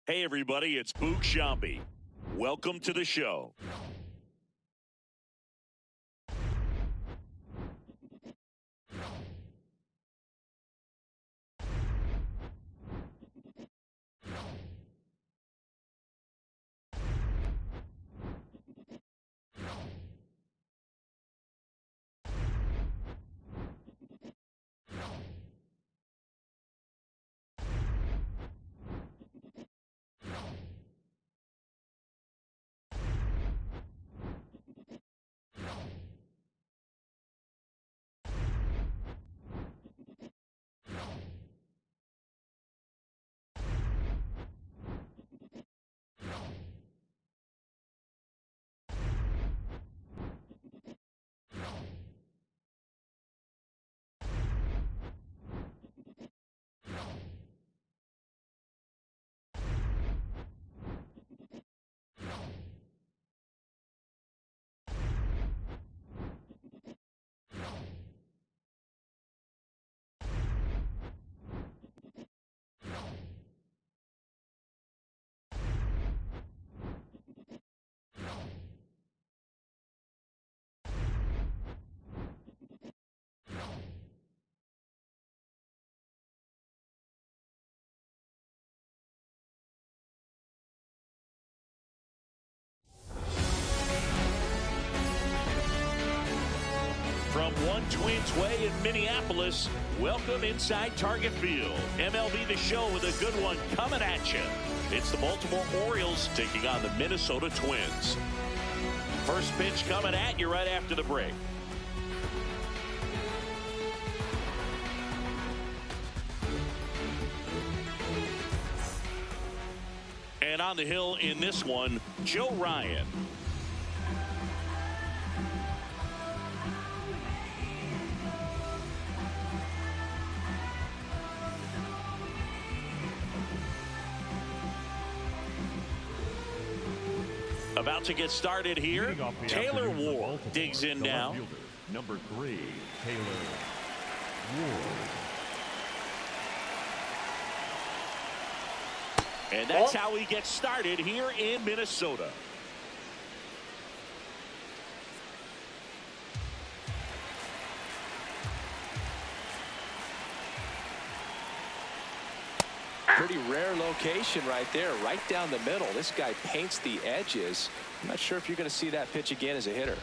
Hey, everybody, it's Boog Sciambi. Welcome to the show. From One Twins Way in Minneapolis, welcome inside Target Field. MLB The Show with a good one coming at you. It's the Baltimore Orioles taking on the Minnesota Twins. First pitch coming at you right after the break. And on the hill in this one, Joe Ryan. About to get started here. Taylor Ward digs in now. Number 3, Taylor Ward. And that's how he gets started here in Minnesota. Pretty rare location right there, right down the middle. This guy paints the edges. I'm not sure if you're going to see that pitch again as a hitter.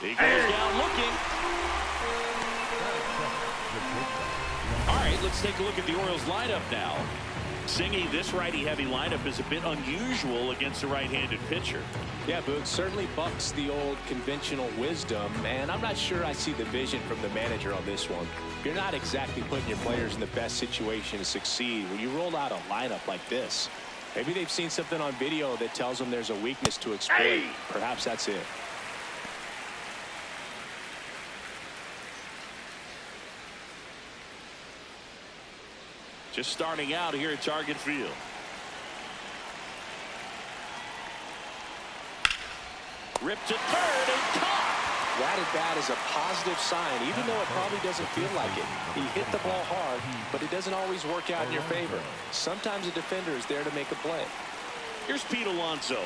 He goes down looking. All right, let's take a look at the Orioles lineup now. Singy, this righty-heavy lineup is a bit unusual against a right-handed pitcher. Yeah, Boog, certainly bucks the old conventional wisdom, and I'm not sure I see the vision from the manager on this one. You're not exactly putting your players in the best situation to succeed when you roll out a lineup like this. Maybe they've seen something on video that tells them there's a weakness to exploit. Perhaps that's it. Just starting out here at Target Field. Ripped to third and caught. That at bat is a positive sign, even though it probably doesn't feel like it. He hit the ball hard, but it doesn't always work out in your favor. Sometimes a defender is there to make a play. Here's Pete Alonso.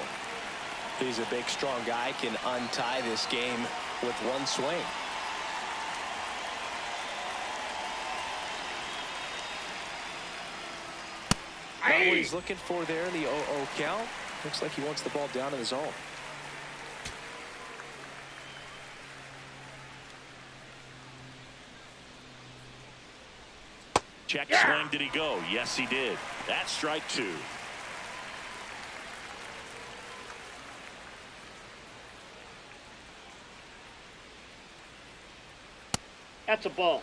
He's a big, strong guy, can untie this game with one swing. Not what he's looking for there in the 0-0 count. Looks like he wants the ball down in the zone. Check swing. Did he go? Yes, he did. That's strike 2. That's a ball.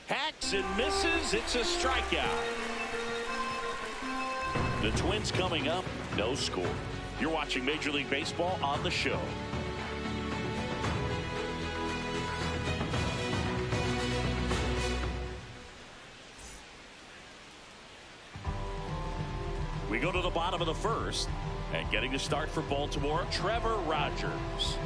Hacks and misses. It's a strikeout. The Twins coming up. No score. You're watching Major League Baseball on the show. We go to the bottom of the first, and getting to start for Baltimore, Trevor Rogers.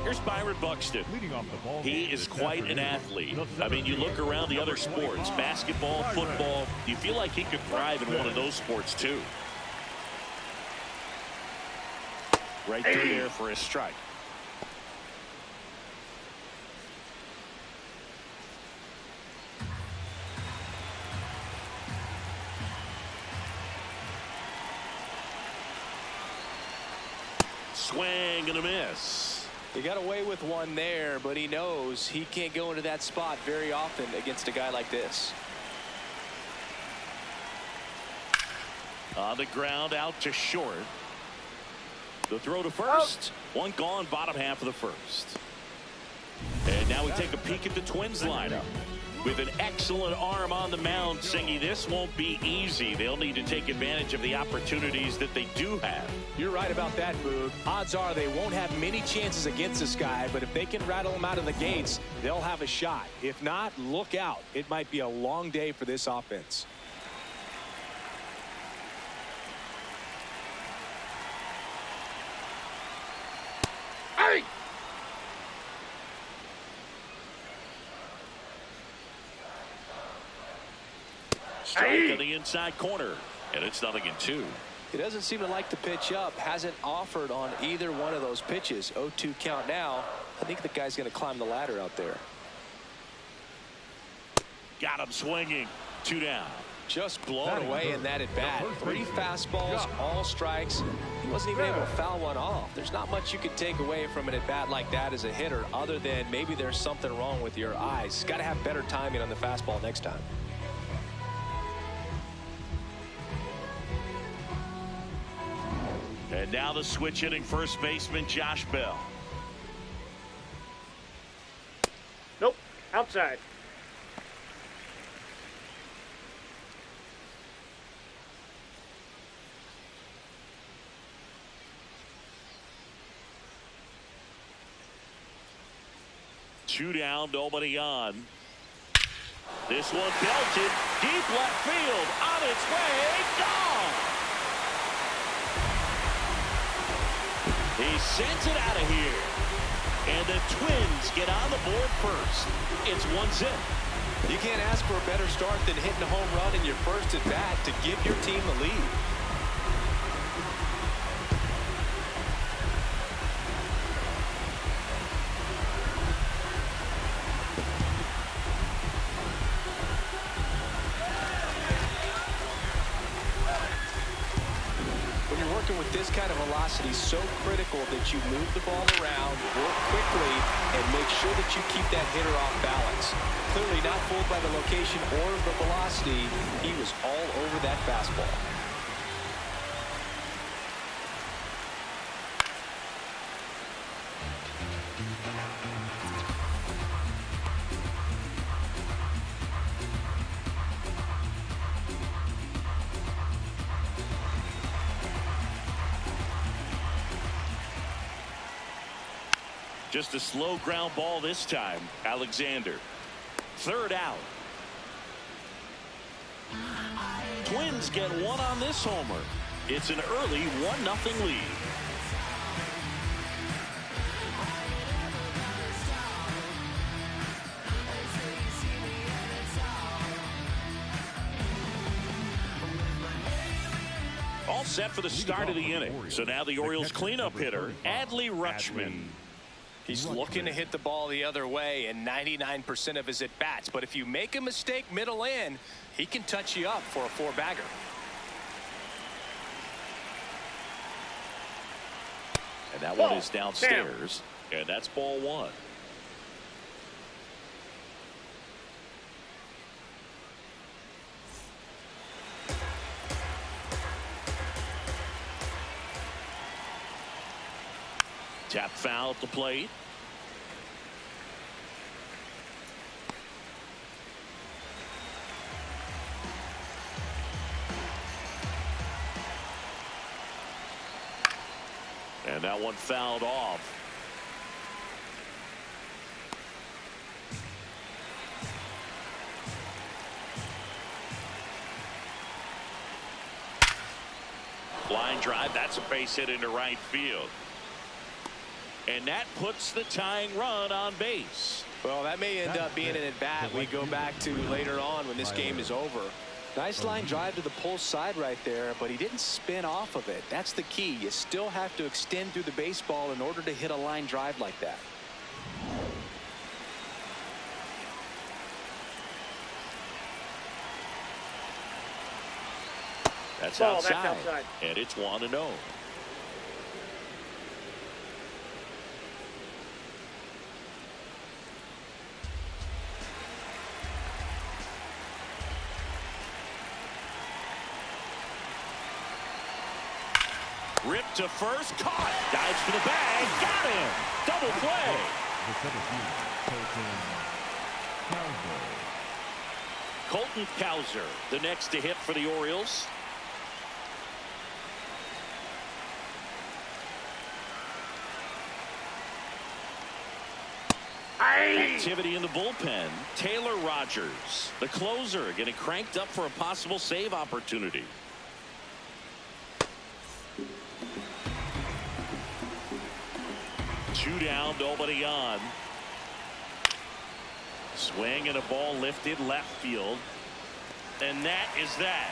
Here's Byron Buxton. He is quite an athlete. I mean, you look around the other sports, basketball, football, you feel like he could thrive in one of those sports too. Right through there for a strike. Swing and a miss. He got away with one there, but he knows he can't go into that spot very often against a guy like this. On the ground, out to short. The throw to first. One gone, bottom half of the first. And now we take a peek at the Twins lineup. With an excellent arm on the mound, Singy, this won't be easy. They'll need to take advantage of the opportunities that they do have. You're right about that, Boog. Odds are they won't have many chances against this guy, but if they can rattle him out of the gates, they'll have a shot. If not, look out. It might be a long day for this offense. Strike on the inside corner, and it's 0-2. He doesn't seem to like to pitch up. Hasn't offered on either one of those pitches. 0-2 count now. I think the guy's going to climb the ladder out there. Got him swinging. 2 down. Just blown away in that at bat. 3 fastballs, all strikes. He wasn't even able to foul one off. There's not much you can take away from an at bat like that as a hitter, other than maybe there's something wrong with your eyes. Got to have better timing on the fastball next time. And now the switch hitting first baseman Josh Bell. Nope. Outside. Two down, nobody on. This one belted deep left field, on its way, gone. He sends it out of here. And the Twins get on the board first. It's 1-0. You can't ask for a better start than hitting a home run in your first at bat to give your team the lead. With this kind of velocity, so critical that you move the ball around, work quickly, and make sure that you keep that hitter off balance. Clearly not fooled by the location or the velocity. He was all over that fastball. Just a slow ground ball this time. Alexander. Third out. Twins get one on this homer. It's an early 1-0 lead. All set for the start of the inning. So now the Orioles cleanup hitter, Adley Rutschman. He's looking to hit the ball the other way in 99% of his at-bats. But if you make a mistake middle in, he can touch you up for a 4-bagger. And that one is downstairs. And that's ball 1. Tap foul at the plate. And that one fouled off. Line drive. That's a base hit into right field. And that puts the tying run on base. Well, that may end up being an at-bat we go back to later on when this game is over. Nice line drive to the pull side right there, but he didn't spin off of it. That's the key. You still have to extend through the baseball in order to hit a line drive like that. That's Ball, outside. that's outside. And it's 1-0. Ripped to first, caught, dives for the bag, got him, double play. Colton Cowser, the next to hit for the Orioles. Activity in the bullpen. Taylor Rogers, the closer, getting cranked up for a possible save opportunity. Two down, nobody on. Swing and a ball lifted left field. And that is that.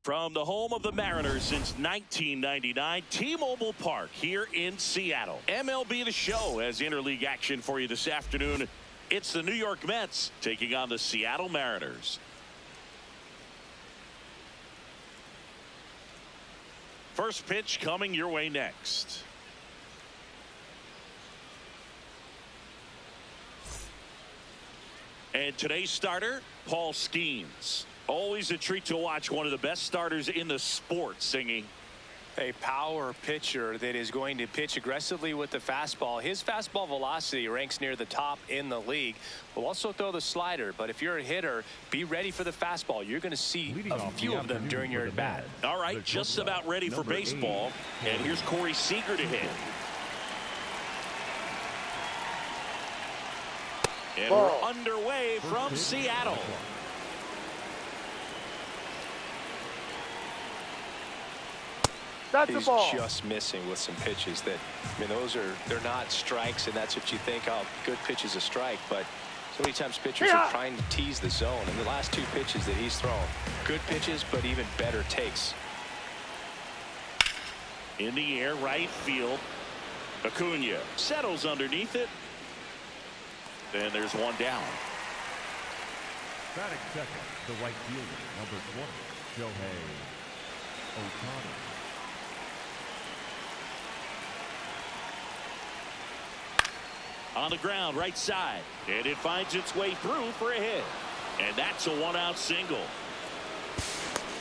From the home of the Mariners since 1999, T-Mobile Park here in Seattle. MLB The Show has interleague action for you this afternoon. It's the New York Mets taking on the Seattle Mariners. First pitch coming your way next. And today's starter, Paul Skeens. Always a treat to watch one of the best starters in the sport singing. A power pitcher that is going to pitch aggressively with the fastball. His fastball velocity ranks near the top in the league. Will also throw the slider, but if you're a hitter, be ready for the fastball. You're going to see a few of them during your at-bat. All right, just about ready for baseball. And here's Corey Seager to hit. And we're underway from Seattle. That's a ball. He's just missing with some pitches that, I mean, they're not strikes, and that's what you think, oh, good pitch is a strike. But so many times pitchers are trying to tease the zone. And the last two pitches that he's thrown, good pitches, but even better takes. In the air, right field. Acuna settles underneath it. Then there's one down. Batting second, the right fielder, number 20, Shohei Ohtani. On the ground, right side. And it finds its way through for a hit. And that's a one-out single.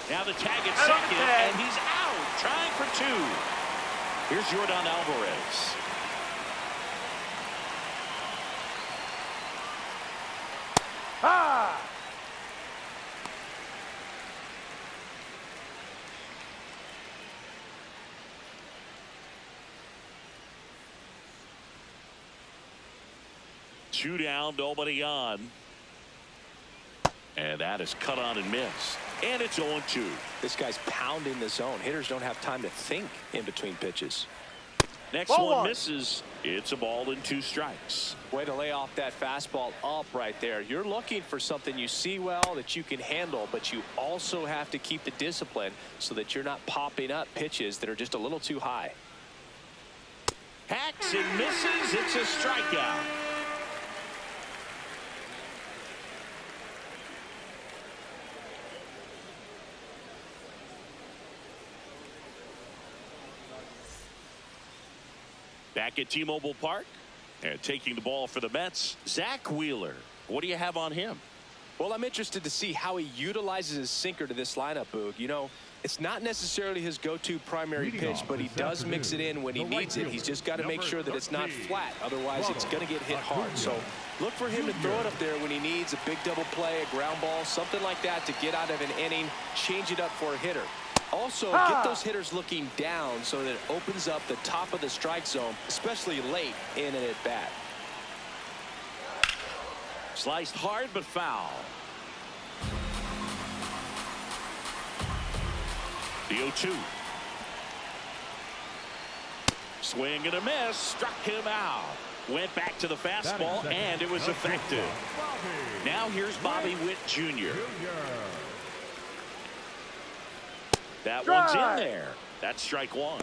Now the tag at second, and he's out, trying for two. Here's Yordan Alvarez. Ha! Two down, nobody on. And that is cut on and missed. And it's 0-2. This guy's pounding the zone. Hitters don't have time to think in between pitches. Next one misses. It's a ball and 2 strikes. Way to lay off that fastball up right there. You're looking for something you see well that you can handle, but you also have to keep the discipline so that you're not popping up pitches that are just a little too high. Hacks and misses. It's a strikeout. Back at T-Mobile Park and taking the ball for the Mets, Zach Wheeler. What do you have on him? Well, I'm interested to see how he utilizes his sinker to this lineup, Boog. You know, it's not necessarily his go-to primary pitch, but he does mix it in when he needs it. He's just got to make sure that it's not flat. Otherwise, it's going to get hit hard. So look for him to throw it up there when he needs a big double play, a ground ball, something like that to get out of an inning, change it up for a hitter. Also, get those hitters looking down so that it opens up the top of the strike zone, especially late in an at-bat. Sliced hard but foul. The 0-2. Swing and a miss. Struck him out. Went back to the fastball, and it was effective. Now here's Bobby Witt Jr. That one's in there. That's strike one.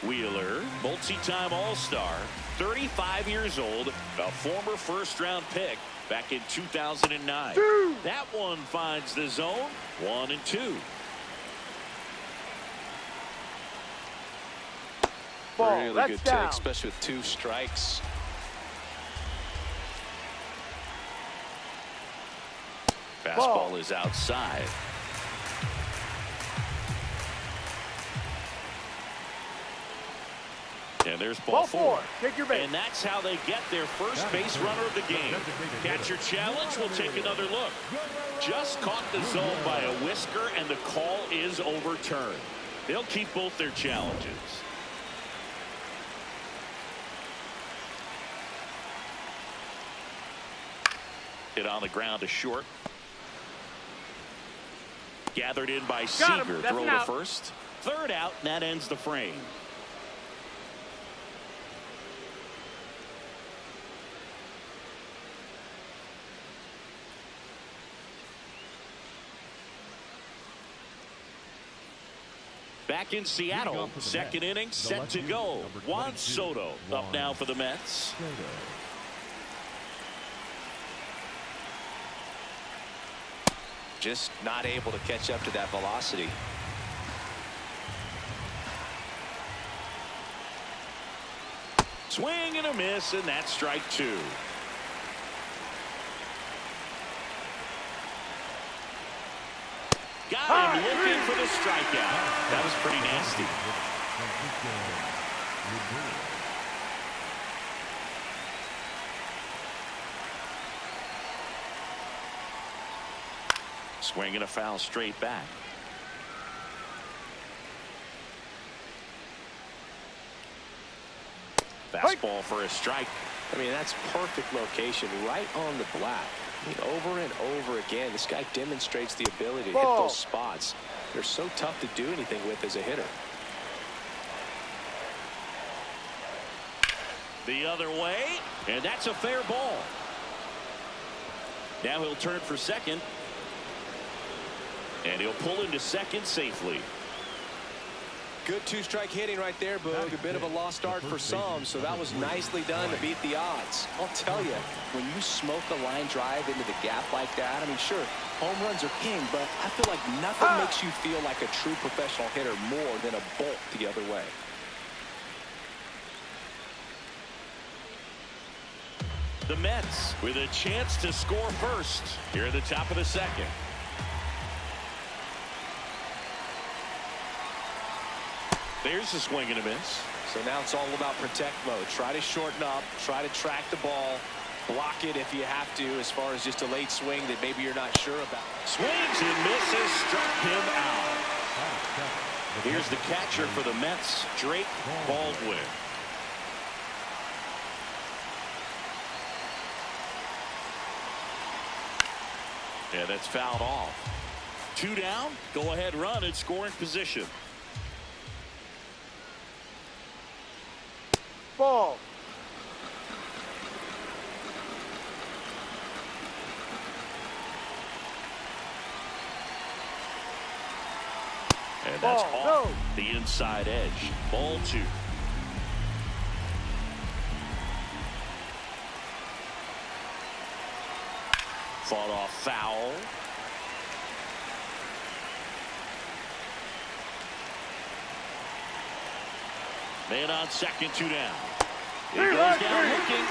Wheeler, multi-time All-Star, 35 years old, a former first-round pick back in 2009. That one finds the zone, 1-2. Ball, really that's good down. take, especially with 2 strikes. Fastball is outside. And there's ball 4. Take your base. And that's how they get their first base runner of the game. Catcher challenge. We'll take another look. Just caught the zone by a whisker, and the call is overturned. They'll keep both their challenges. Hit on the ground to short. Gathered in by Seager. Throw to first. Third out, and that ends the frame. Back in Seattle, second inning set to go. Juan Soto up now for the Mets. Just not able to catch up to that velocity. Swing and a miss, and that's strike 2. Got him looking for the strikeout. That was pretty nasty. Swing and a foul straight back. Fastball for a strike. I mean, that's perfect location, right on the black. I mean, over and over again, this guy demonstrates the ability to hit those spots. They're so tough to do anything with as a hitter. The other way, and that's a fair ball. Now he'll turn for second. And he'll pull into second safely. Good 2-strike hitting right there, Boog. A bit of a lost start for some, so that was nicely done to beat the odds. I'll tell you, when you smoke a line drive into the gap like that, I mean, sure, home runs are king, but I feel like nothing makes you feel like a true professional hitter more than a bolt the other way. The Mets with a chance to score first here at the top of the second. There's a swing and a miss. So now it's all about protect mode. Try to shorten up, try to track the ball, block it if you have to, as far as just a late swing that maybe you're not sure about. Swings and misses, struck him out. Here's the catcher for the Mets, Drake Baldwin. Yeah, that's fouled off. 2 down, go ahead run in scoring position. Ball. And that's off the inside edge. Ball 2. Fought off foul. Man on second, 2 down. He goes down looking.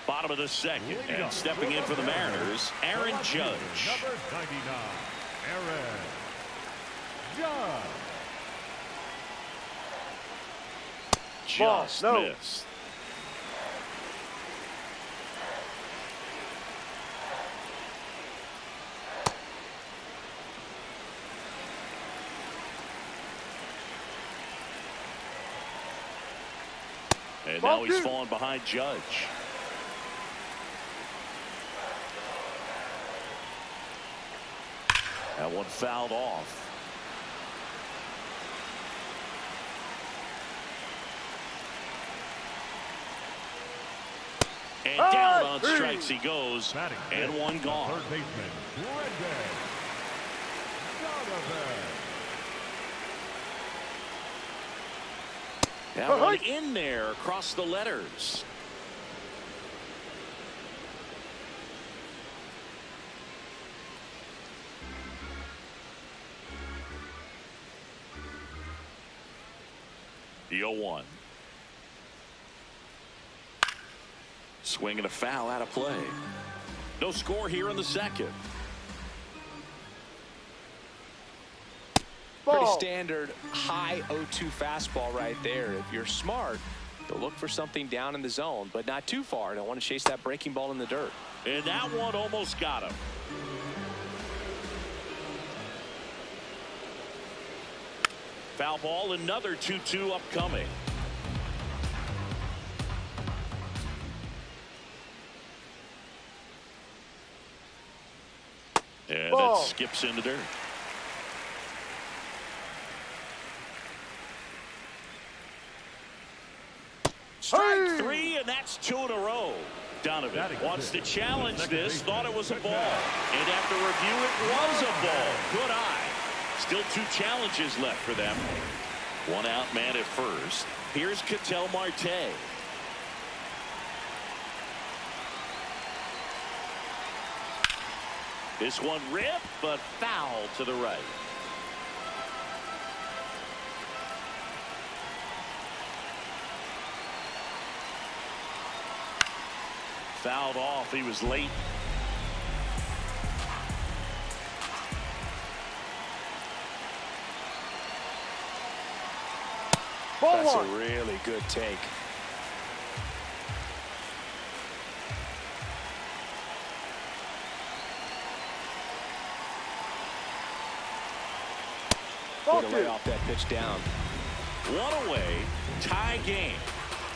Bottom of the second, and stepping in for the Mariners, Aaron Judge. Number 99, Aaron Judge. Just missed. And now he's fallen behind Judge. That one fouled off. And down on strikes he goes, and one gone. Third baseman, Brendan Donovan. That one in there across the letters. The 0-1. Swing and a foul out of play. No score here in the second. Pretty standard high 0-2 fastball right there. If you're smart, you'll look for something down in the zone, but not too far. Don't want to chase that breaking ball in the dirt. And that one almost got him. Foul ball, another 2-2 upcoming. And that skips in the dirt. Strike three, and that's 2 in a row. Donovan wants to challenge this, thought it was a ball. And after review, it was a ball. Good eye. Still 2 challenges left for them. 1 out man at first. Here's Ketel Marte. This one ripped, but foul to the right. Fouled off. He was late. That's a really good take. Way to lay off that pitch down. 1 away. Tie game.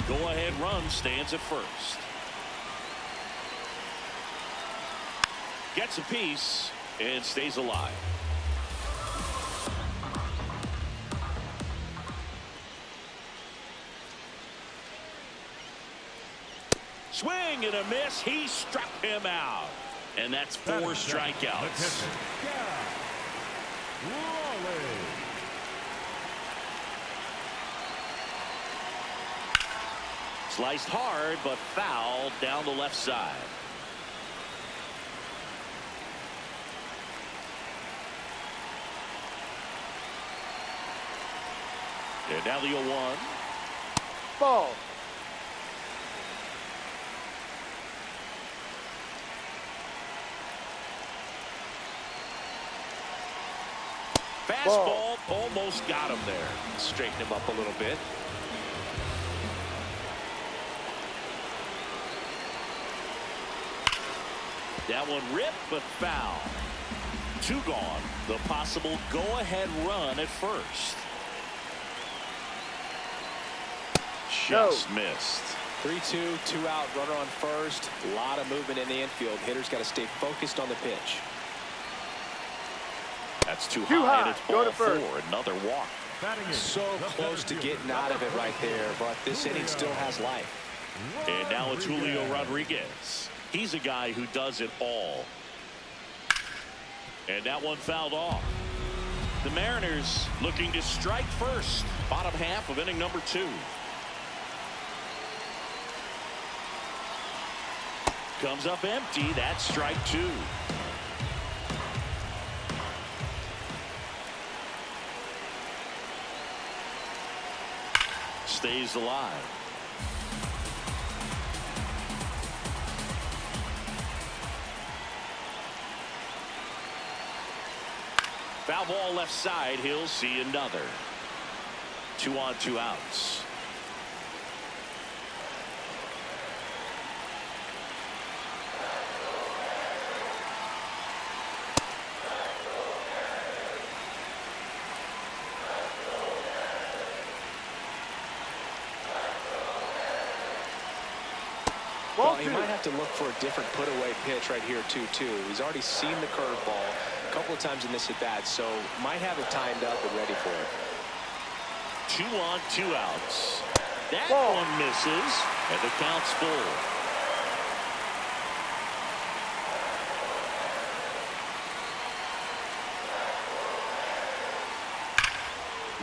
Go ahead run stands at first. Gets a piece and stays alive. Swing and a miss. He struck him out. And that's 4 strikeouts. Sliced hard, but fouled down the left side. And now the 0-1. Ball. Fastball almost got him there. Straighten him up a little bit. That one ripped, but foul. 2 gone. The possible go-ahead run at first. Just missed. 3-2, 2 out, runner on first. A lot of movement in the infield. Hitter's got to stay focused on the pitch. That's too high, and it's ball 4. Another walk. So close to getting out of it right there, but this inning still has life. And now it's Julio Rodriguez. He's a guy who does it all. And that one fouled off. The Mariners looking to strike first. Bottom half of inning number 2. Comes up empty. That's strike 2. Stays alive. Foul ball left side. He'll see another. 2 on, 2 outs. Well, he might have to look for a different put-away pitch right here, too. He's already seen the curveball a couple of times in this at-bat, so might have it timed up and ready for it. 2 on, 2 outs. That one misses, and the count's full.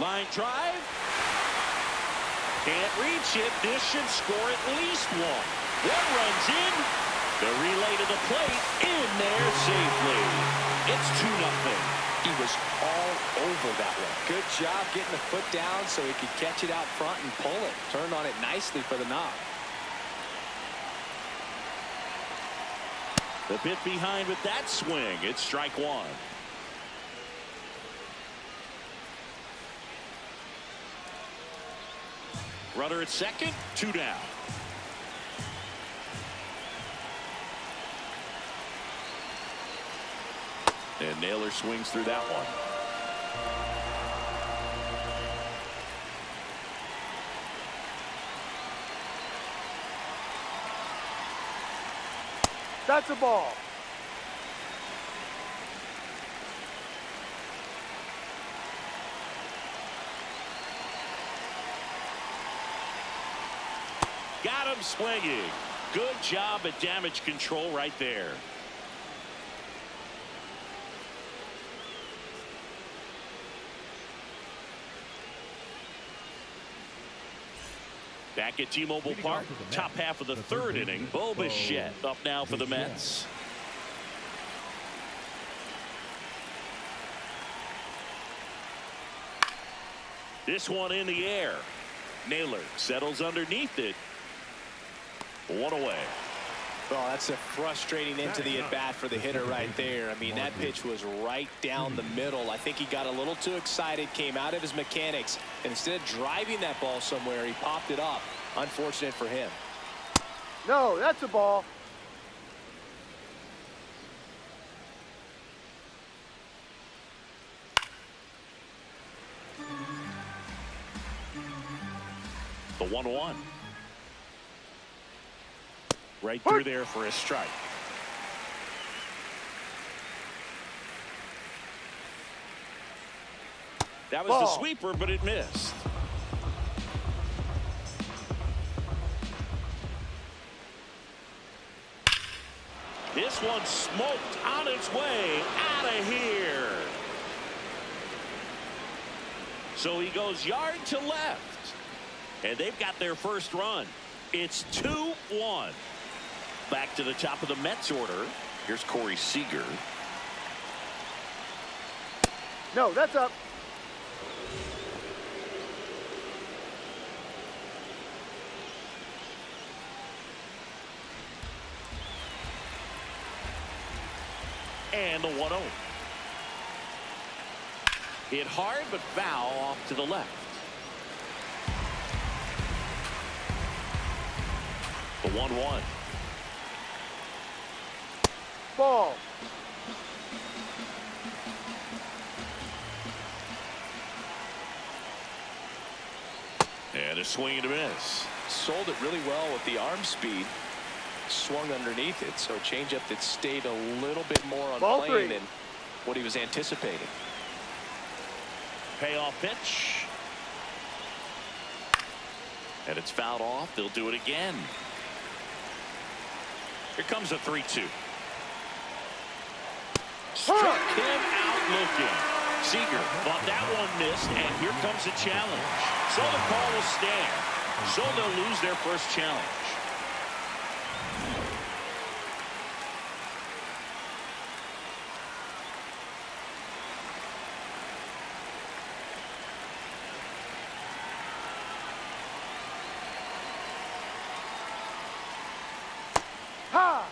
Line drive. Can't reach it. This should score at least one. One runs in. The relay to the plate. In there safely. It's 2-0. He was all over that one. Good job getting the foot down so he could catch it out front and pull it. Turned on it nicely for the knock. The bit behind with that swing. It's strike one. Runner at second, 2 down. And Naylor swings through that one. That's a ball. Got him swinging. Good job at damage control right there. Back at T-Mobile Park, top half of the third inning. Bo Bichette up now for the Mets. This one in the air. Naylor settles underneath it. 1 away. Well, that's a frustrating end to the at-bat for the hitter right there. I mean, that pitch was right down the middle. I think he got a little too excited, came out of his mechanics, and instead of driving that ball somewhere, he popped it up. Unfortunate for him. No, that's a ball. The 1-1. Right through there for a strike. That was the sweeper, but it missed. This one smoked on its way out of here. So he goes yard to left. And they've got their first run. It's 2-1. Back to the top of the Mets order. Here's Corey Seager. No, that's up. And the 1-0. Hit hard, but foul off to the left. The 1-1. Ball. And a swing and a miss. Sold it really well with the arm speed. Swung underneath it, so a changeup that stayed a little bit more on plane than what he was anticipating. Payoff pitch. And it's fouled off. They'll do it again. Here comes a 3-2. Struck him out looking. Seager thought that one missed, and here comes a challenge. So the call will stand. So they'll lose their first challenge. Ha!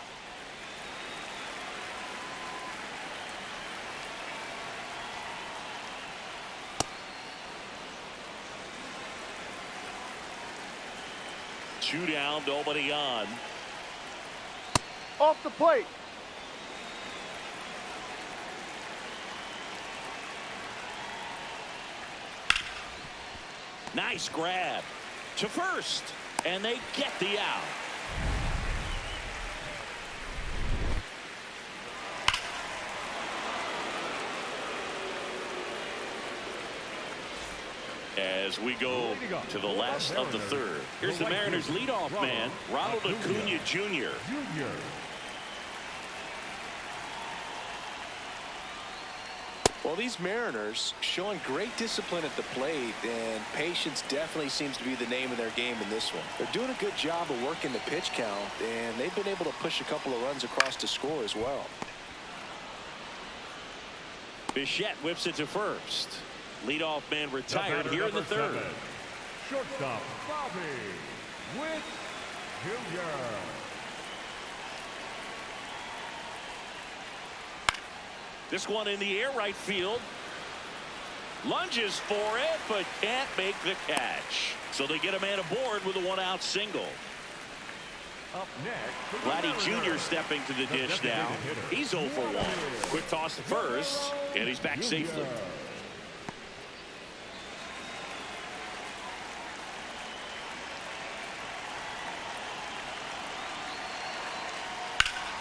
Two down, nobody on. Off the plate. Nice grab to first, and they get the out. As we go to the last of the third. Here's the Mariners leadoff man, Ronald Acuna Jr. Well, these Mariners showing great discipline at the plate, and patience definitely seems to be the name of their game in this one. They're doing a good job of working the pitch count, and they've been able to push a couple of runs across to score as well. Bichette whips it to first. Leadoff man retired here in the third. 7, shortstop Bobby Witt Jr. This one in the air, right field. Lunges for it, but can't make the catch. So they get a man aboard with a one-out single. Up next, Vladdy Jr. stepping to the dish now. He's 0 for 1. Quick toss to first, and he's back safely.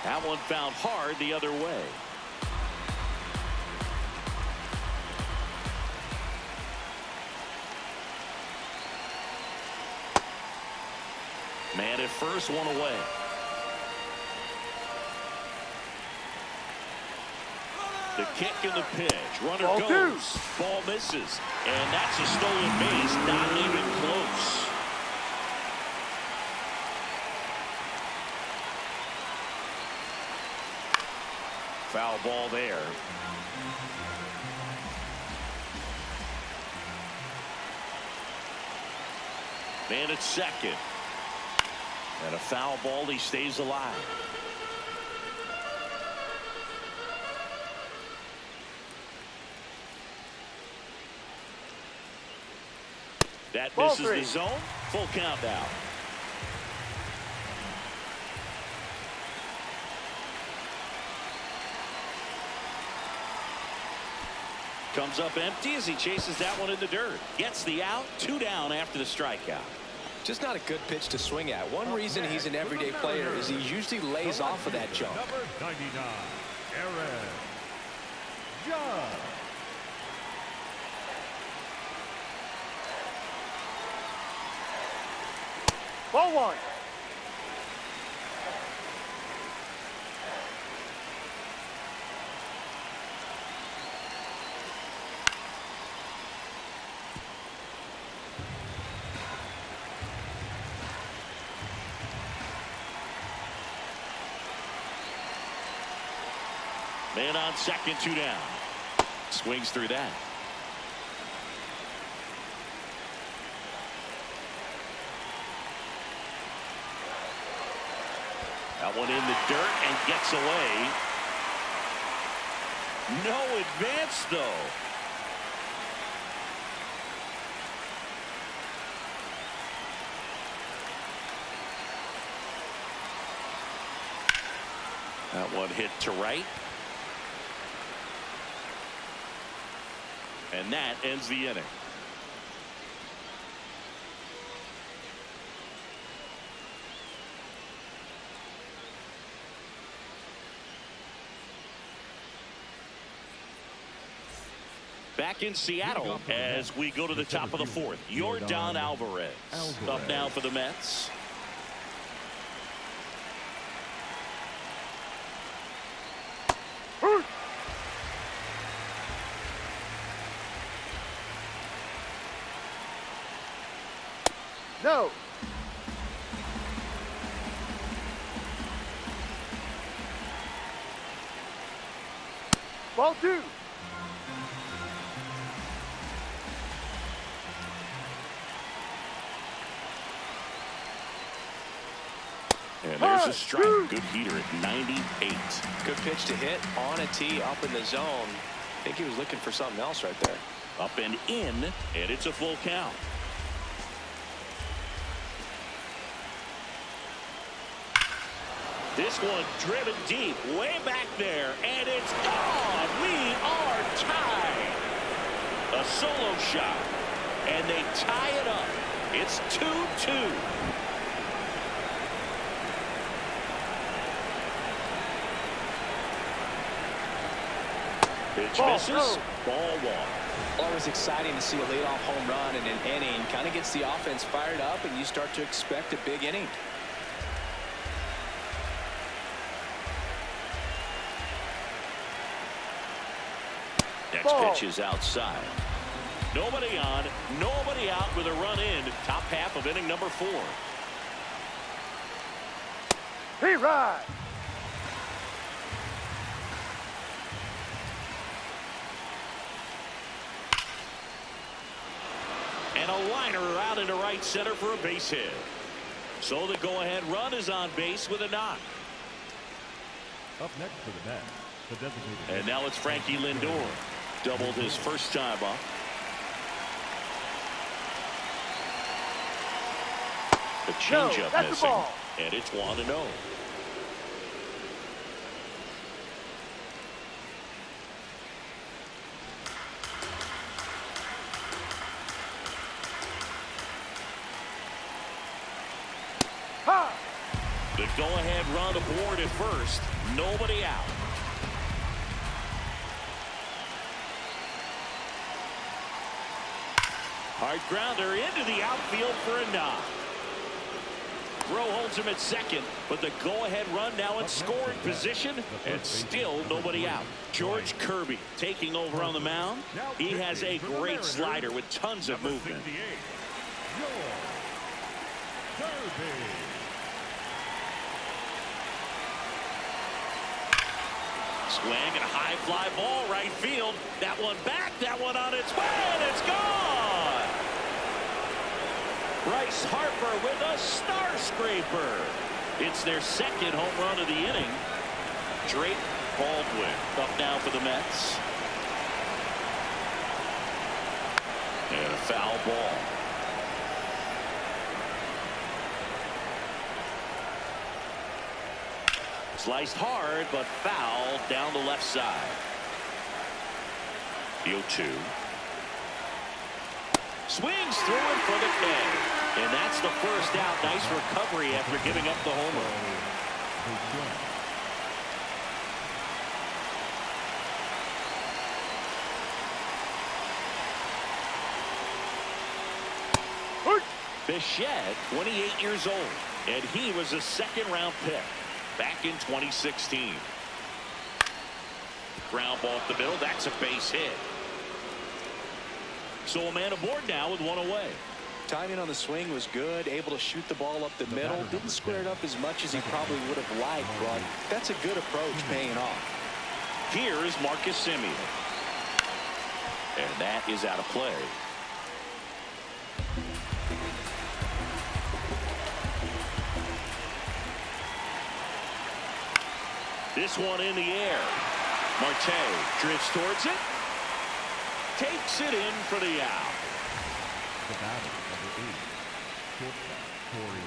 That one found hard the other way. Man at first, one away. The kick and the pitch. Runner Ball goes. two. Ball misses. And that's a stolen base. Not even close. Foul ball there. Man at second. And a foul ball. He stays alive. That Ball misses three. the zone. Full count now. Comes up empty as he chases that one in the dirt. Gets the out. 2 down after the strikeout. Just not a good pitch to swing at. One reason he's an everyday player is he usually lays off of that jump. Number 99, Aaron Judge. Ball 1. Man on second, 2 down. Swings through that. That one in the dirt and gets away. No advance, though. That one hit to right. And that ends the inning. Back in Seattle as we go to the top of the fourth. Yordan Alvarez up now for the Mets. No. Ball 2. And there's a strike. Good heater at 98. Good pitch to hit on a tee up in the zone. I think he was looking for something else right there. Up and in, and it's a full count. This one driven deep, way back there, and it's gone. We are tied. A solo shot, and they tie it up. It's 2-2. Pitch misses. Ball 1. Always exciting to see a leadoff home run in an inning. Kind of gets the offense fired up, and you start to expect a big inning. Next Ball. pitch is outside. Nobody on, nobody out with a run in. Top half of inning number 4. He rides. And a liner out into right center for a base hit. So the go-ahead run is on base with a knock. Up next for the Mets, the designated. And now it's Frankie Lindor. Doubled his first time up. The changeup that's the missing. ball. And it's 1-0. Ha! The go-ahead run aboard at first. Nobody out. Hard grounder into the outfield for a knock. Rowe holds him at second, but the go-ahead run now in scoring position, and still nobody out. George Kirby taking over on the mound. He has a great slider with tons of movement. Swing and a high fly ball right field. That one back, that one on its way, and it's gone. Bryce Harper with a star scraper. It's their second home run of the inning. Drake Baldwin up now for the Mets. And a foul ball. Sliced hard, but foul down the left side. The 0-2. Swings through it for the K. And that's the first out. Nice recovery after giving up the homer. Bichette, 28 years old. And he was a second-round pick back in 2016. Ground ball up the middle. That's a base hit. So a man aboard now with one away. Timing on the swing was good, able to shoot the ball up the middle. Didn't square it up as much as he probably would have liked, but that's a good approach paying off. Here is Marcus Semien. And that is out of play. This one in the air. Marte drifts towards it. Takes it in for the out. The batter, number 8, shortstop Corey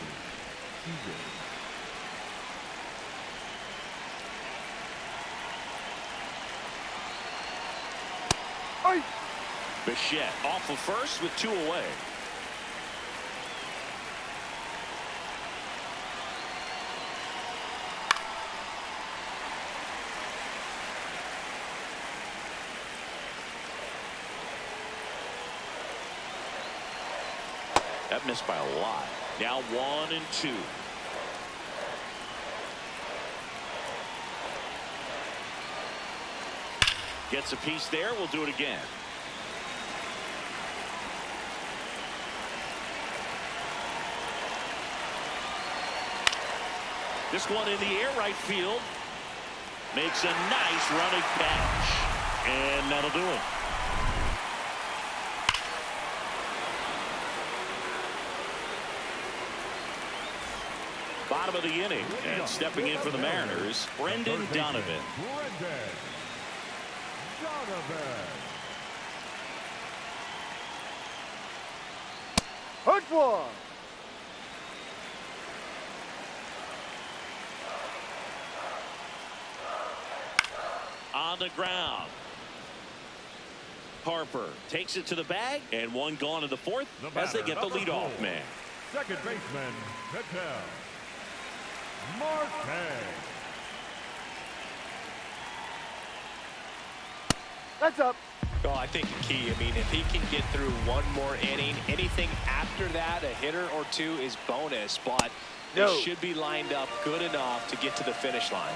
Ay! Bichette off of first with 2 away. That missed by a lot. Now 1-2. Gets a piece there. We'll do it again. This one in the air, right field. Makes a nice running catch. And that'll do it. Bottom of the inning, and stepping in for the Mariners, Brendan Donovan. Hook one. On the ground. Harper takes it to the bag, and one gone in the fourth as they get the leadoff man. Second baseman, Ketel Marte. That's up. Well, I think the key, I mean, if he can get through one more inning, anything after that, a hitter or two is bonus, but they should be lined up good enough to get to the finish line.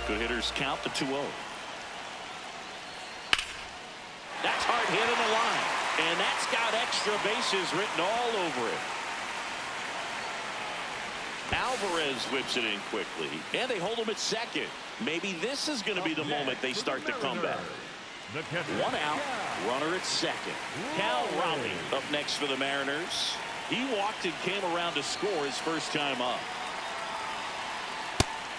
Good hitters count the 2-0. hit on the line. And that's got extra bases written all over it. Alvarez whips it in quickly. And they hold him at second. Maybe this is going to be the moment they start to come back. One out, runner at second. Cal Raleigh up next for the Mariners. He walked and came around to score his first time up.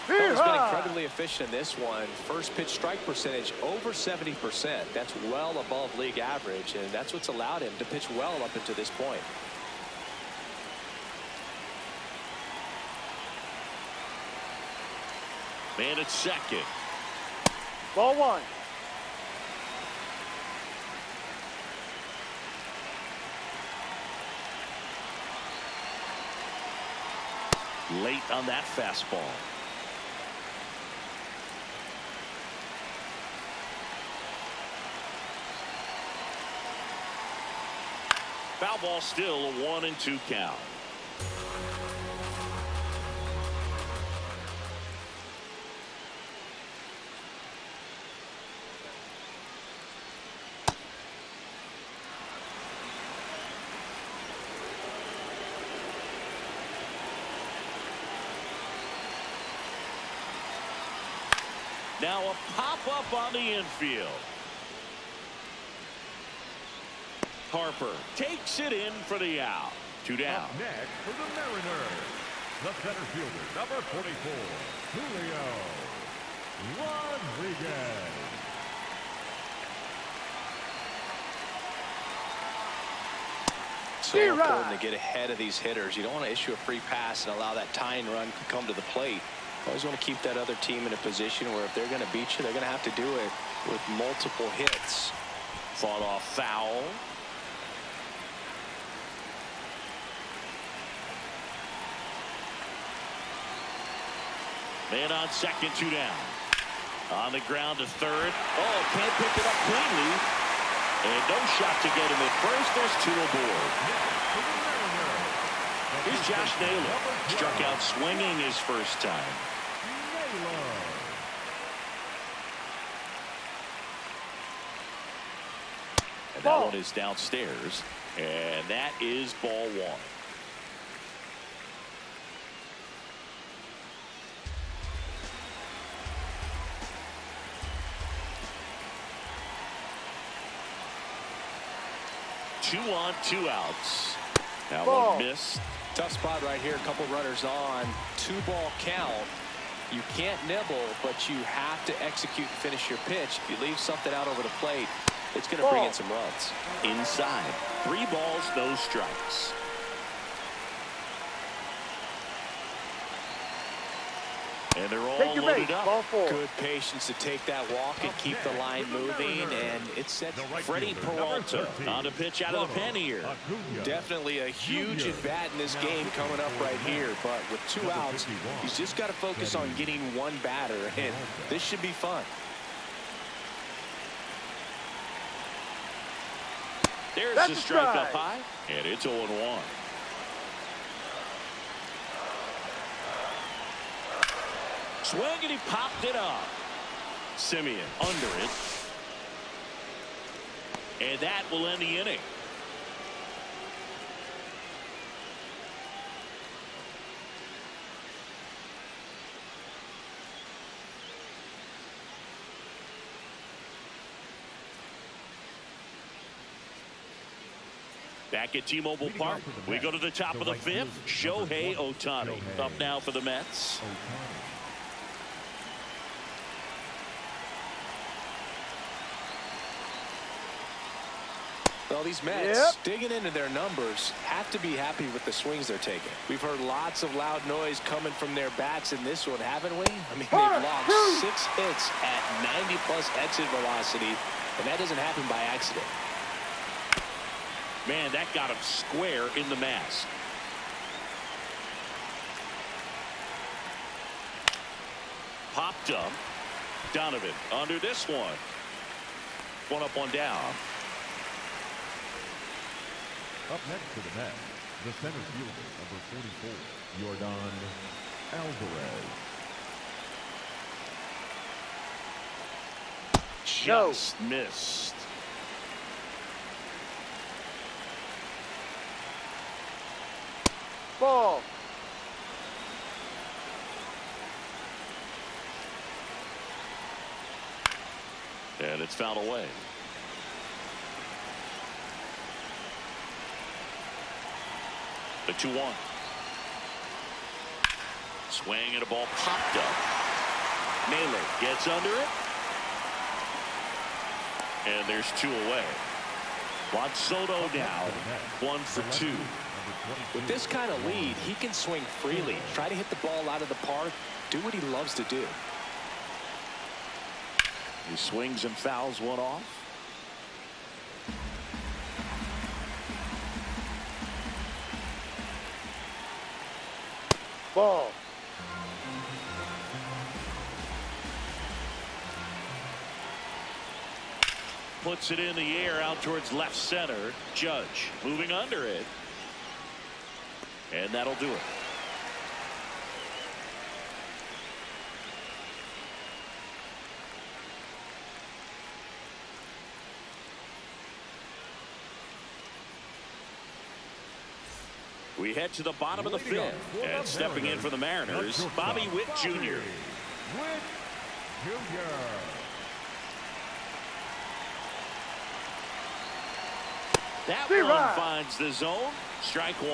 He's been incredibly efficient in this one. First pitch strike percentage over 70%. That's well above league average, and that's what's allowed him to pitch well up until this point. Man at second. Ball one. Late on that fastball. Foul ball, still a 1-2 count. Now a pop-up on the infield. Harper takes it in for the out. 2 down. Up next for the Mariners, the center fielder, number 44, Julio Rodriguez. So important to get ahead of these hitters. You don't want to issue a free pass and allow that tying run to come to the plate. Always want to keep that other team in a position where if they're going to beat you, they're going to have to do it with multiple hits. Fought off foul. Man on second, 2 down. On the ground to third. Oh, can't pick it up cleanly. And no shot to get him at first. There's 2 aboard. Here's Josh Naylor. Struck out swinging his first time. And that one is downstairs. And that is ball 1. Two on, 2 outs. That one missed. Tough spot right here. A couple runners on. 2-ball count. You can't nibble, but you have to execute and finish your pitch. If you leave something out over the plate, it's going to bring in some runs. Inside. 3 balls, no strikes. And they're all loaded up. Ball 4. Good patience to take that walk and keep the line moving, and it's set. Freddie Peralta on the pitch out of the pen here. Definitely a huge at bat in this game coming up right here, but with 2 outs, he's just got to focus on getting 1 batter, and this should be fun. There's the strike up high, and it's 0-1. Swing, and he popped it up. Simeon under it. And that will end the inning. Back at T-Mobile Park, we go to the top of the 5th. Shohei Ohtani up now for the Mets. Well, these Mets, digging into their numbers, have to be happy with the swings they're taking. We've heard lots of loud noise coming from their bats in this one, haven't we? I mean, they've logged 6 hits at 90-plus exit velocity, and that doesn't happen by accident. Man, that got him square in the mask. Popped up. Donovan under this one. 1 up, 1 down. Up next for the Mets, the center fielder, number 44, Yordan Alvarez. Just missed. And it's fouled away. The 2-1. Swing and a ball popped up. Naylor gets under it. And there's 2 away. Juan Soto now 1 for 2. With this kind of lead, he can swing freely, try to hit the ball out of the park, do what he loves to do. He swings and fouls one off. Ball. Puts it in the air out towards left center. Judge moving under it. And that'll do it. We head to the bottom of the 5th. And stepping in for the Mariners, Bobby Witt Jr. Witt Jr. That one finds the zone. Strike 1.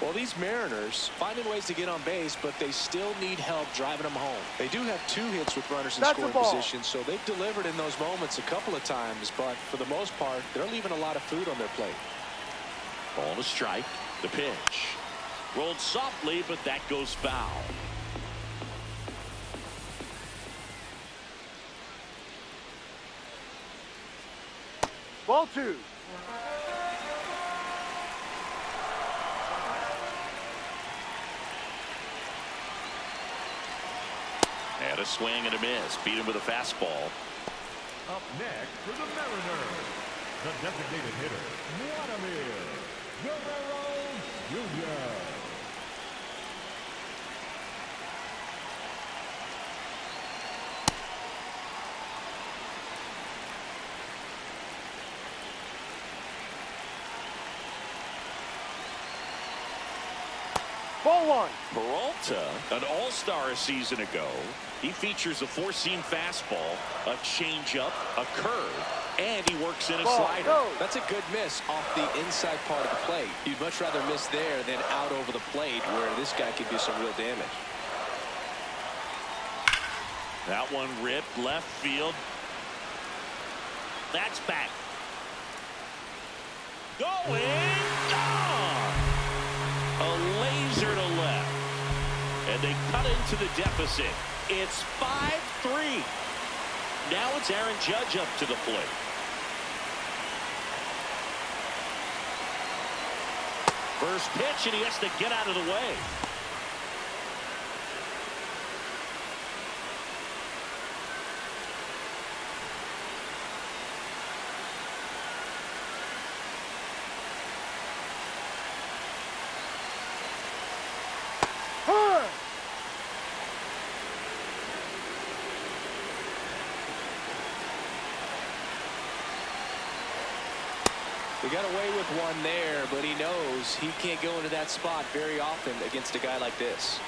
Well, these Mariners finding ways to get on base, but they still need help driving them home. They do have 2 hits with runners in scoring position, so they've delivered in those moments a couple of times, but for the most part, they're leaving a lot of food on their plate. Ball to strike. The pitch. Rolled softly, but that goes foul. Ball 2. And a swing and a miss. Beat him with a fastball. Up next for the Mariners, the designated hitter, Vladimir Guerrero Jr. Ball 1. Peralta, an all-star a season ago. He features a 4-seam fastball, a changeup, a curve, and he works in a slider. Go. That's a good miss off the inside part of the plate. You'd much rather miss there than out over the plate where this guy could do some real damage. That one ripped left field. That's back. Going. Gone. A laser to left. And they cut into the deficit. It's 5-3. Now it's Aaron Judge up to the plate. First pitch, and he has to get out of the way. He got away with one there, but he knows he can't go into that spot very often against a guy like this.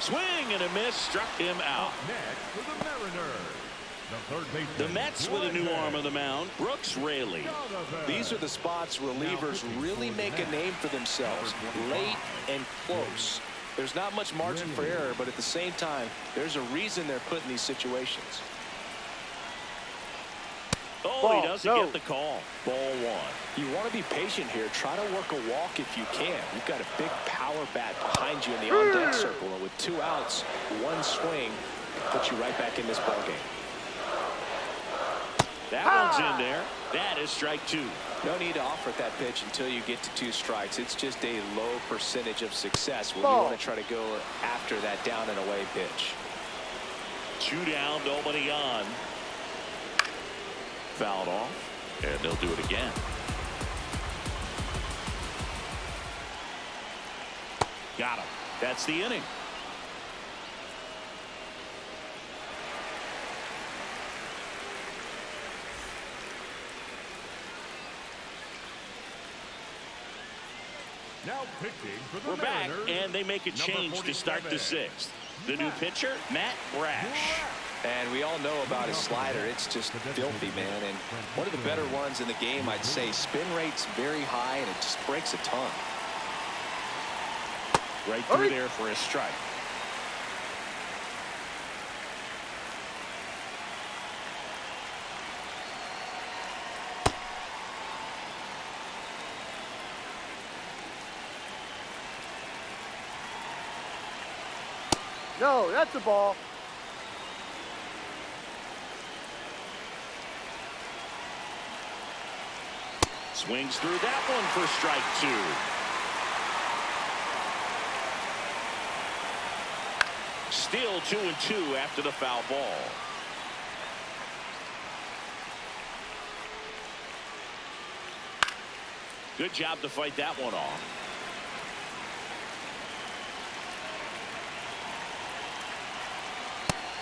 Swing and a miss, struck him out. Up next for the Mariners, the third baseman, The Mets with a new arm on the mound, Brooks Raley. These are the spots relievers really make a name for themselves, late and close. There's not much margin for error, but at the same time, there's a reason they're put in these situations. Oh, he doesn't get the call. Ball 1. You want to be patient here. Try to work a walk if you can. You've got a big power bat behind you in the on-deck circle, and with 2 outs, 1 swing puts you right back in this ballgame. That one's in there. That is strike 2. No need to offer that pitch until you get to 2 strikes. It's just a low percentage of success when you want to try to go after that down and away pitch. 2 down, nobody on. Fouled off, and they'll do it again. Got him. That's the inning. Now pitching for the We're back, Mariners, and they make a number change to start the 6th. The new pitcher, Matt Brash. And we all know about his slider. It's just filthy, man. And one of the better ones in the game, I'd say. Spin rate's very high, and it just breaks a ton. Right through there for a strike. No, that's a ball. Swings through that one for strike 2. Still 2-2 after the foul ball. Good job to fight that one off.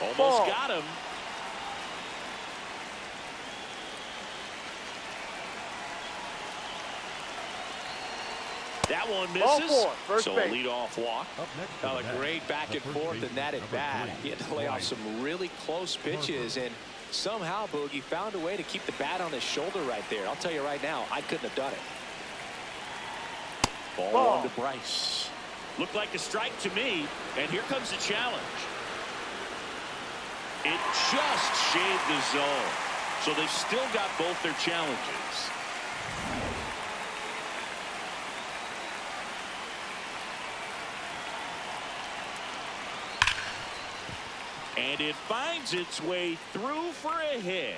Almost got him. That one misses. So a leadoff walk. A great back and forth in that at bat. He had to lay off some really close pitches, and somehow Boogie found a way to keep the bat on his shoulder right there. I'll tell you right now, I couldn't have done it. Ball on to Bryce. Looked like a strike to me, and here comes the challenge. It just shaved the zone. So they've still got both their challenges. And it finds its way through for a hit.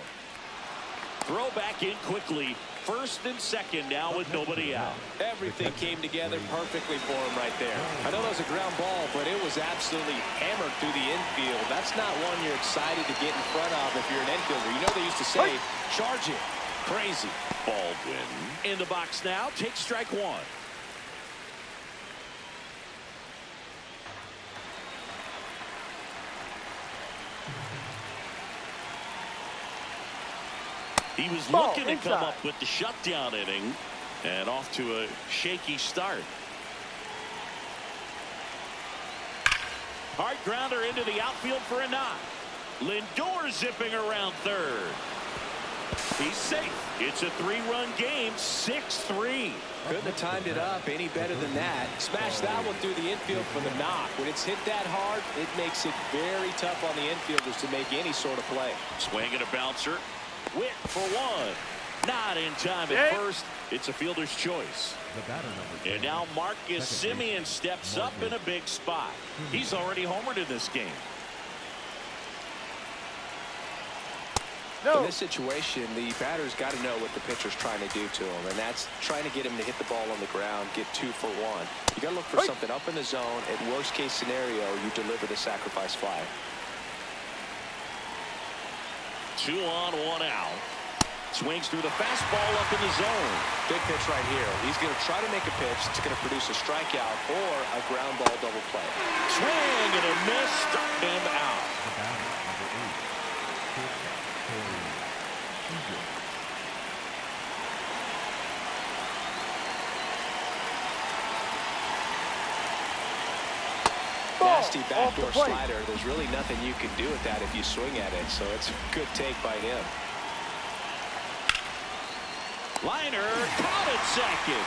Throw back in quickly. First and second now with nobody out. Everything came together perfectly for him right there. I know that was a ground ball, but it was absolutely hammered through the infield. That's not one you're excited to get in front of if you're an infielder. You know they used to say, charge it. Crazy. Baldwin in the box now. Take strike 1. He was looking to come up with the shutdown inning, and off to a shaky start. Hard grounder into the outfield for a knock. Lindor zipping around third. He's safe. It's a 3-run game, 6-3. Couldn't have timed it up any better than that. Smash that one through the infield for the knock. When it's hit that hard, it makes it very tough on the infielders to make any sort of play. Swing and a bouncer. Whip for 1. Not in time at first. It's a fielder's choice. And now Marcus Semien steps up in a big spot. He's already homered in this game. In this situation, the batter's got to know what the pitcher's trying to do to him, and that's trying to get him to hit the ball on the ground, get 2 for 1. You got to look for something up in the zone. At worst case scenario, you deliver the sacrifice fly. 2 on, 1 out. Swings through the fastball up in the zone. Big pitch right here. He's going to try to make a pitch that's going to produce a strikeout or a ground ball double play. Swing and a miss. Struck him out. Nasty backdoor slider. There's really nothing you can do with that if you swing at it, so it's a good take by him. Liner caught at second.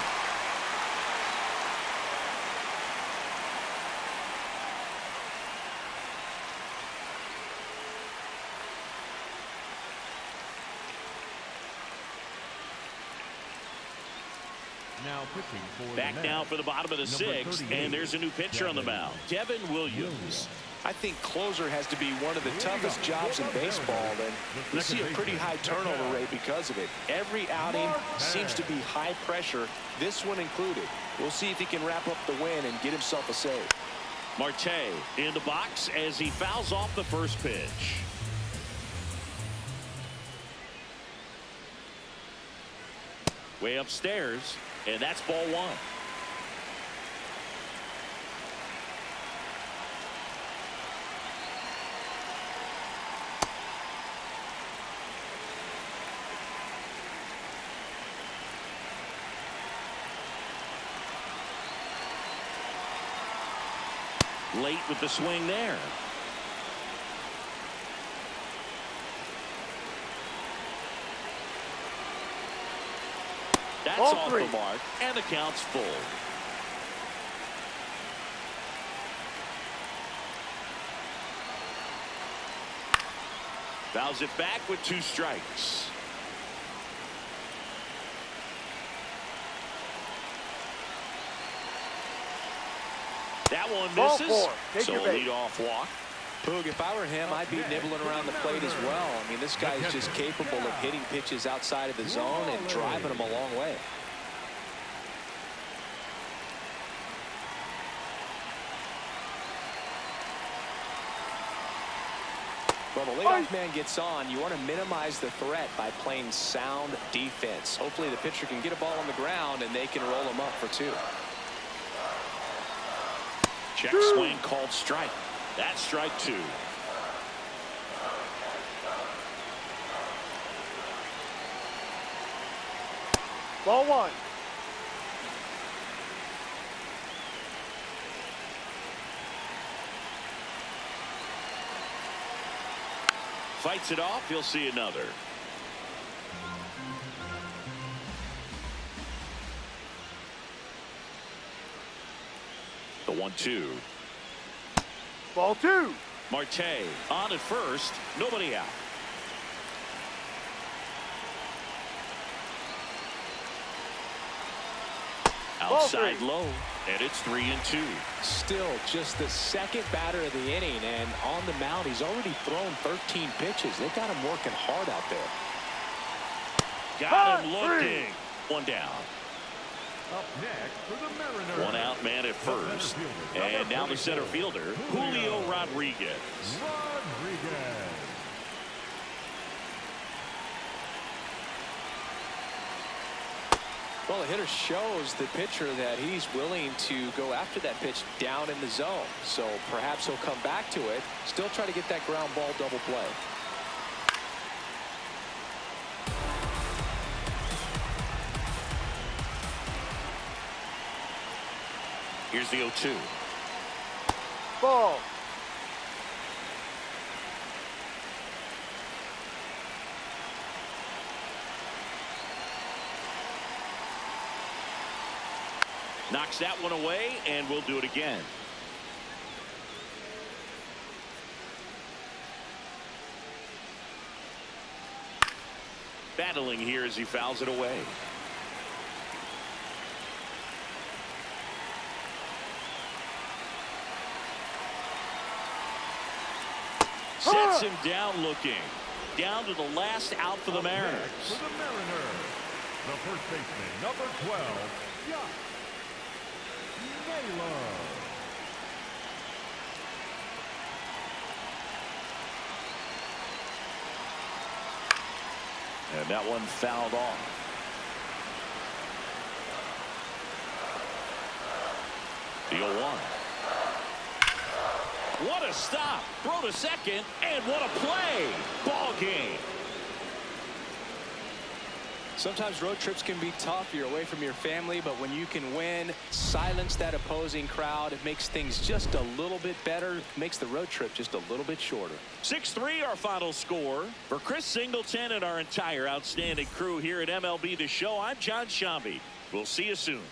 Back now for the bottom of the 6th, and there's a new pitcher on the mound, Devin Williams. I think closer has to be one of the toughest jobs in baseball, and you see a pretty high turnover rate because of it. Every outing seems to be high pressure, this one included. We'll see if he can wrap up the win and get himself a save. Marte in the box as he fouls off the first pitch. Way upstairs, and that's ball 1. Late with the swing there. That's off the mark, and the count's full. Fouls it back with 2 strikes. That one misses, so a leadoff walk. Poog, if I were him, I'd be nibbling around the plate as well. I mean, this guy's just capable of hitting pitches outside of the zone and driving them a long way. Well, the leadoff man gets on. You want to minimize the threat by playing sound defense. Hopefully the pitcher can get a ball on the ground and they can roll him up for 2. Check swing called strike. That's strike 2. Ball 1. Fights it off. You'll see another. The 1-2. Ball 2. Marte on at first. Nobody out. Outside low, and it's 3-2. Still just the second batter of the inning, and on the mound, he's already thrown 13 pitches. They've got him working hard out there. Got him looking. 1 down. Up next for the Mariners. 1 out man at first. And now the center fielder, Julio Rodriguez. Well, the hitter shows the pitcher that he's willing to go after that pitch down in the zone. So perhaps he'll come back to it. Still try to get that ground ball double play. Here's the 0-2. Ball. Knocks that one away, and we'll do it again. Battling here as he fouls it away. Sets him down looking. Down to the last out for the Mariners. For the Mariners, the first baseman, number 12, Josh Naylor. And that one fouled off. The 0-1. What a stop. Throw to second, and what a play. Ball game. Sometimes road trips can be tough. You're away from your family, but when you can win, silence that opposing crowd, it makes things just a little bit better, makes the road trip just a little bit shorter. 6-3 our final score. For Chris Singleton and our entire outstanding crew here at MLB The Show, I'm John Shambi. We'll see you soon.